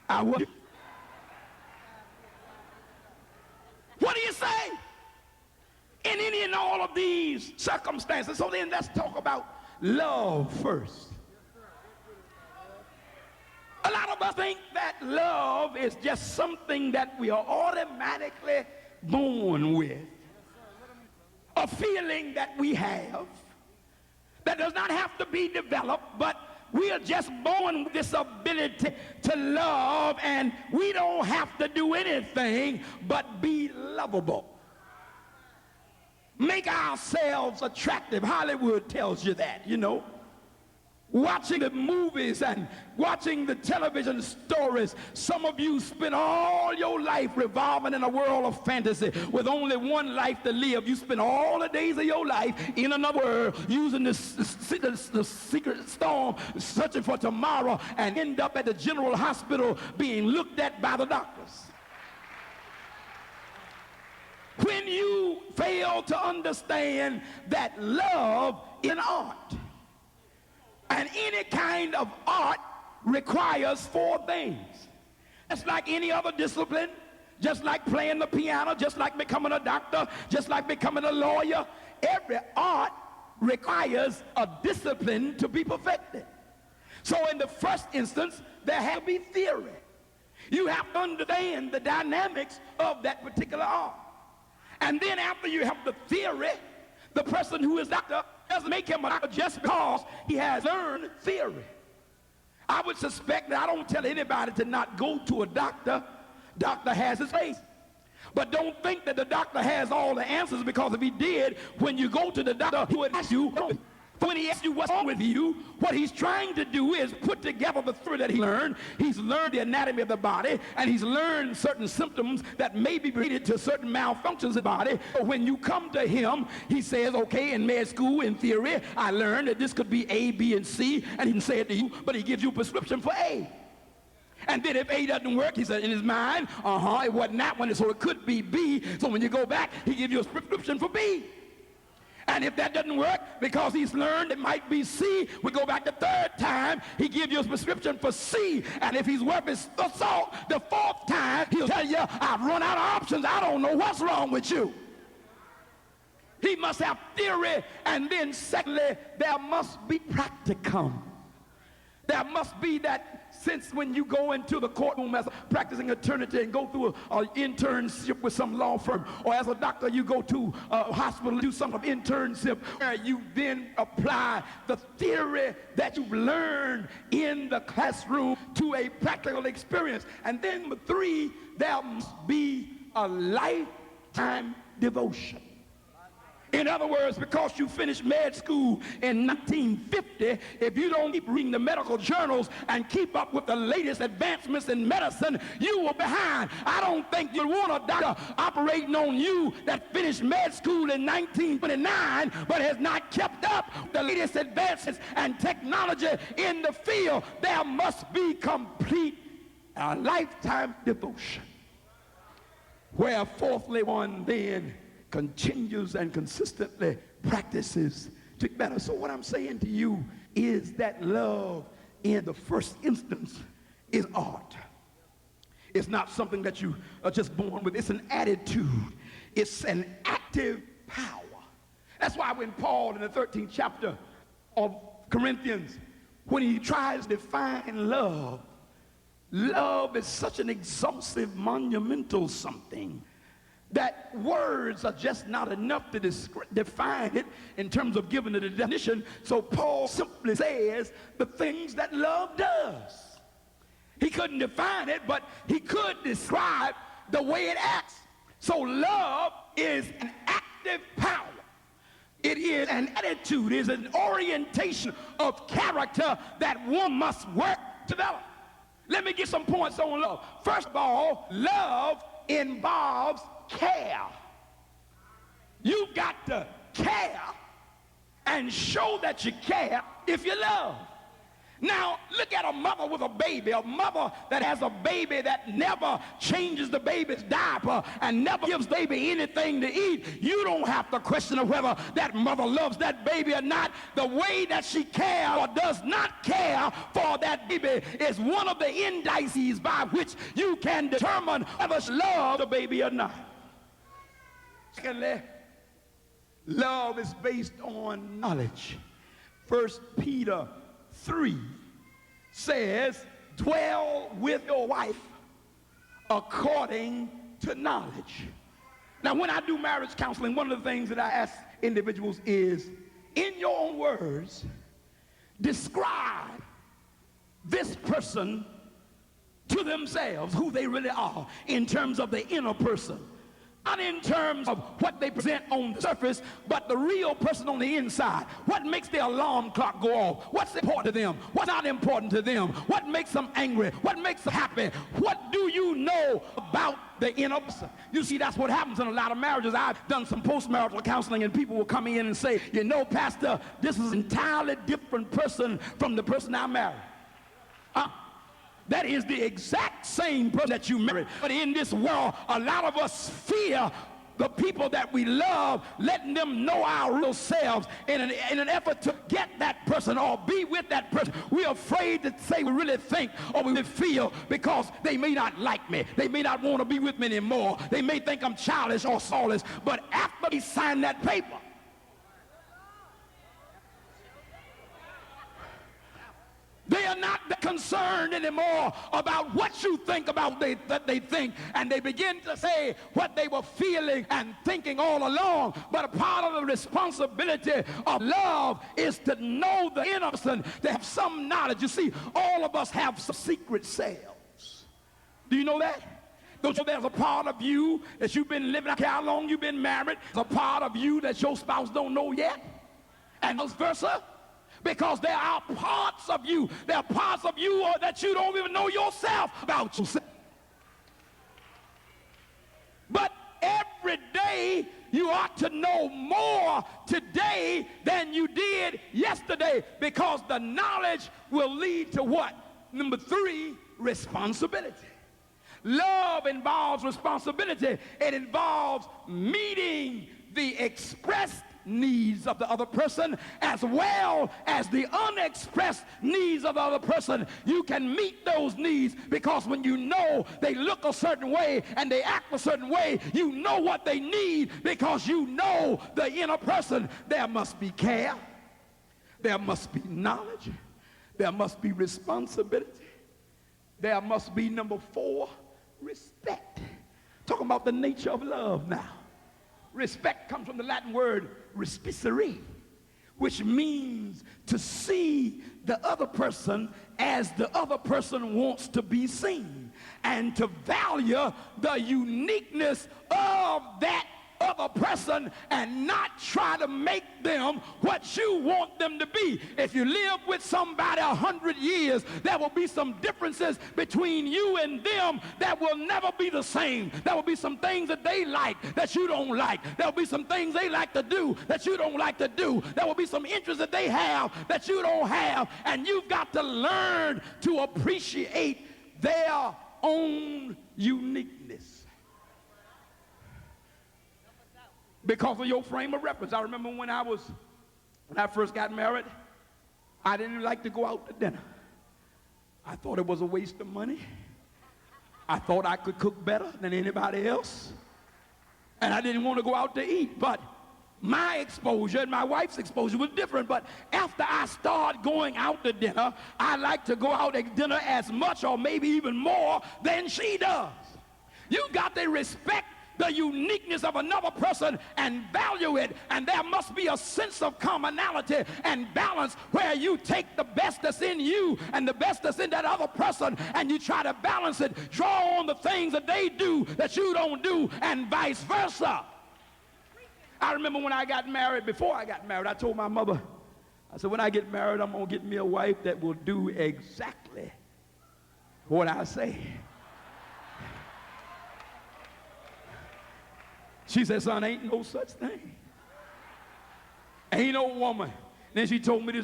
I would. What do you say? In any and all of these circumstances. So then let's talk about love first. A lot of us think that love is just something that we are automatically born with. A feeling that we have that does not have to be developed, but we are just born with this ability to love, and we don't have to do anything but be lovable. Make ourselves attractive. Hollywood tells you that, you know. Watching the movies and watching the television stories, some of you spend all your life revolving in a world of fantasy with only one life to live. You spend all the days of your life in another world using the secret storm, searching for tomorrow, and end up at the general hospital being looked at by the doctors. When you fail to understand that love in art, and any kind of art requires four things. It's like any other discipline, just like playing the piano, just like becoming a doctor, just like becoming a lawyer. Every art requires a discipline to be perfected. So in the first instance, there has to be theory. You have to understand the dynamics of that particular art. And then after you have the theory, the person who is doctor doesn't make him a doctor just because he has learned theory. I would suspect that I don't tell anybody to not go to a doctor. Doctor has his place. But don't think that the doctor has all the answers, because if he did, when you go to the doctor, he would ask you, when he asks you what's wrong with you, what he's trying to do is put together the theory that he learned. He's learned the anatomy of the body, and he's learned certain symptoms that may be related to certain malfunctions of the body. So when you come to him, he says, okay, in med school, in theory, I learned that this could be A, B, and C, and he can say it to you, but he gives you a prescription for A. And then if A doesn't work, he said in his mind, it wasn't that one, so it could be B. So when you go back, he gives you a prescription for B. And if that doesn't work, because he's learned it might be C, we go back the third time, he gives you a prescription for C. And if he's worth his salt, the fourth time, he'll tell you, I've run out of options. I don't know what's wrong with you. He must have theory. And then secondly, there must be practicum. There must be that sense when you go into the courtroom as a practicing attorney and go through an internship with some law firm, or as a doctor you go to a hospital and do some of internship where you then apply the theory that you've learned in the classroom to a practical experience. And then number three, there must be a lifetime devotion. In other words, because you finished med school in 1950, if you don't keep reading the medical journals and keep up with the latest advancements in medicine, you will behind. I don't think you want a doctor operating on you that finished med school in 1929 but has not kept up with the latest advances and technology in the field. There must be complete lifetime devotion. Where fourthly, one then continues and consistently practices to get better. So what I'm saying to you is that love in the first instance is art. It's not something that you are just born with. It's an attitude. It's an active power. That's why when Paul in the 13th chapter of Corinthians, when he tries to define love, love is such an exhaustive, monumental something that words are just not enough to define it in terms of giving it a definition. So Paul simply says the things that love does. He couldn't define it, but he could describe the way it acts. So love is an active power. It is an attitude, it is an orientation of character that one must work to develop. Let me get some points on love. First of all, love involves care. You've got to care and show that you care if you love. Now, look at a mother with a baby, a mother that has a baby that never changes the baby's diaper and never gives baby anything to eat. You don't have to question whether that mother loves that baby or not. The way that she cares or does not care for that baby is one of the indices by which you can determine whether she loves the baby or not. Secondly, love is based on knowledge. 1 Peter 3 says, dwell with your wife according to knowledge. Now, when I do marriage counseling, one of the things that I ask individuals is, in your own words, describe this person to themselves, who they really are in terms of the inner person. Not in terms of what they present on the surface, but the real person on the inside. What makes their alarm clock go off? What's important to them? What's not important to them? What makes them angry? What makes them happy? What do you know about the inner person? You see, that's what happens in a lot of marriages. I've done some postmarital counseling, and people will come in and say, you know, Pastor, this is an entirely different person from the person I married. That is the exact same person that you married. But in this world, a lot of us fear the people that we love, letting them know our real selves in an effort to get that person or be with that person. We're afraid to say we really think or we really feel because they may not like me. They may not want to be with me anymore. They may think I'm childish or soulless. But after they sign that paper, they are not concerned anymore about what you think about that they think, and they begin to say what they were feeling and thinking all along. But a part of the responsibility of love is to know the inner person, to have some knowledge. You see, all of us have some secret selves. Do you know that? Don't you know there's a part of you that you've been living, I don't care how long you've been married, there's a part of you that your spouse don't know yet, and vice versa. Because there are parts of you that you don't even know yourself about yourself. But every day you ought to know more today than you did yesterday, because the knowledge will lead to what? Number 3, responsibility. Love involves responsibility. It involves meeting the expressed needs of the other person as well as the unexpressed needs of the other person. You can meet those needs because when you know they look a certain way and they act a certain way, you know what they need because you know the inner person. There must be care. There must be knowledge. There must be responsibility. There must be, number 4, respect. Talking about the nature of love now. Respect comes from the Latin word respicere, which means to see the other person as the other person wants to be seen, and to value the uniqueness of that other person and not try to make them what you want them to be. If you live with somebody 100 years, there will be some differences between you and them that will never be the same. There will be some things that they like that you don't like. There will be some things they like to do that you don't like to do. There will be some interests that they have that you don't have, and you've got to learn to appreciate their own uniqueness because of your frame of reference. I remember when I first got married, I didn't like to go out to dinner. I thought it was a waste of money. I thought I could cook better than anybody else, and I didn't want to go out to eat. But my exposure and my wife's exposure was different. But after I started going out to dinner, I like to go out to dinner as much or maybe even more than she does. You've got to respect the uniqueness of another person and value it, and there must be a sense of commonality and balance where you take the best that's in you and the best that's in that other person and you try to balance it, draw on the things that they do that you don't do, and vice versa. I remember when I got married, before I got married, I told my mother, I said, when I get married, I'm going to get me a wife that will do exactly what I say. She said, son, ain't no such thing. Ain't no woman. Then she told me this